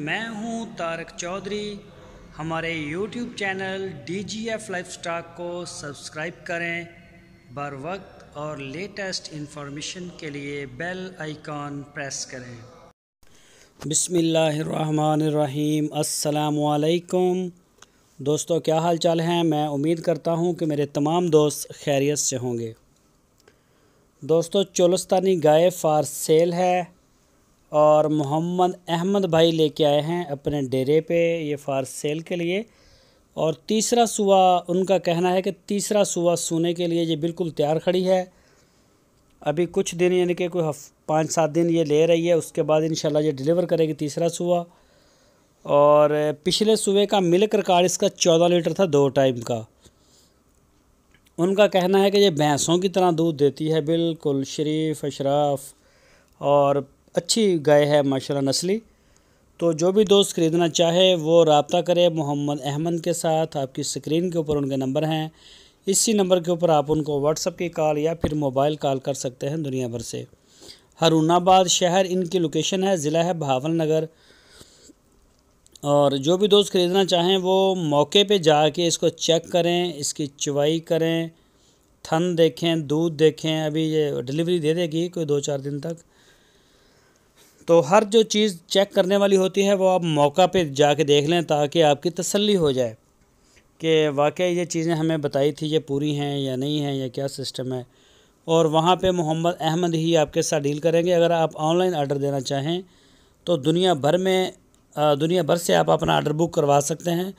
मैं हूं तारक चौधरी। हमारे YouTube चैनल DGF लाइफस्टॉक को सब्सक्राइब करें। बर वक्त और लेटेस्ट इंफॉर्मेशन के लिए बेल आइकॉन प्रेस करें। बिस्मिल्लाहिर्रहमानिर्रहीम। अस्सलामु अलैकुम दोस्तों, क्या हाल चाल हैं। मैं उम्मीद करता हूं कि मेरे तमाम दोस्त खैरियत से होंगे। दोस्तों, चोलस्तानी गाय फॉर सेल है और मोहम्मद अहमद भाई लेके आए हैं अपने डेरे पे ये फॉर सेल के लिए। और तीसरा सुआ, उनका कहना है कि तीसरा सुआ सूने के लिए ये बिल्कुल तैयार खड़ी है। अभी कुछ दिन यानी कि कोई 5-7 दिन ये ले रही है, उसके बाद इंशाल्लाह ये डिलीवर करेगी तीसरा सुआ। और पिछले सुबह का मिल्क रिकॉर्ड इसका 14 लीटर था 2 टाइम का। उनका कहना है कि ये भैंसों की तरह दूध देती है, बिल्कुल शरीफ अशराफ और अच्छी गाय है माशाल्लाह नस्ली। तो जो भी दोस्त ख़रीदना चाहे वो रब्ता करे मोहम्मद अहमद के साथ। आपकी स्क्रीन के ऊपर उनके नंबर हैं, इसी नंबर के ऊपर आप उनको व्हाट्सएप की कॉल या फिर मोबाइल कॉल कर सकते हैं दुनिया भर से। हारूनाबाद शहर इनकी लोकेशन है, ज़िला है बहावलनगर। और जो भी दोस्त ख़रीदना चाहें वो मौके पे जाके इसको चेक करें, इसकी चवाई करें, थन देखें, दूध देखें। अभी ये डिलीवरी दे देगी कोई 2-4 दिन तक। तो हर जो चीज़ चेक करने वाली होती है वो आप मौका पे जाके देख लें ताकि आपकी तसल्ली हो जाए कि वाकई ये चीज़ें हमें बताई थी ये पूरी हैं या नहीं हैं या क्या सिस्टम है। और वहाँ पे मोहम्मद अहमद ही आपके साथ डील करेंगे। अगर आप ऑनलाइन आर्डर देना चाहें तो दुनिया भर से आप अपना आर्डर बुक करवा सकते हैं।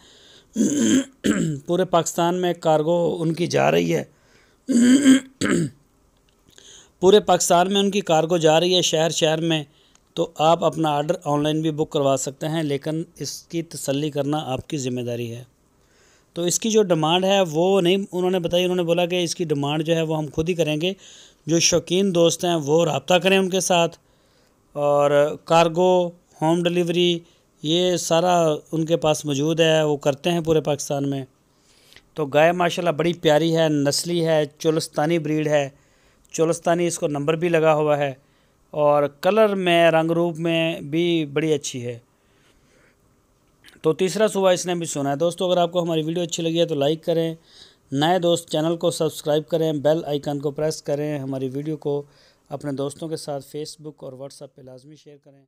पूरे पाकिस्तान में कार्गो उनकी जा रही है। पूरे पाकिस्तान में उनकी कार्गो जा रही है, शहर शहर में। तो आप अपना आर्डर ऑनलाइन भी बुक करवा सकते हैं, लेकिन इसकी तसल्ली करना आपकी ज़िम्मेदारी है। तो इसकी जो डिमांड है वो नहीं उन्होंने बताई। उन्होंने बोला कि इसकी डिमांड जो है वो हम खुद ही करेंगे। जो शौकीन दोस्त हैं वो रब्ता करें उनके साथ। और कार्गो, होम डिलीवरी, ये सारा उनके पास मौजूद है, वो करते हैं पूरे पाकिस्तान में। तो गाय माशाल्लाह बड़ी प्यारी है, नस्ली है, चोलस्तानी ब्रीड है। चोलस्तानी इसको नंबर भी लगा हुआ है और कलर में, रंग रूप में भी बड़ी अच्छी है। तो तीसरा सुबह इसने भी सुना है। दोस्तों, अगर आपको हमारी वीडियो अच्छी लगी है तो लाइक करें, नए दोस्त चैनल को सब्सक्राइब करें, बेल आइकन को प्रेस करें, हमारी वीडियो को अपने दोस्तों के साथ फेसबुक और व्हाट्सएप पे लाजमी शेयर करें।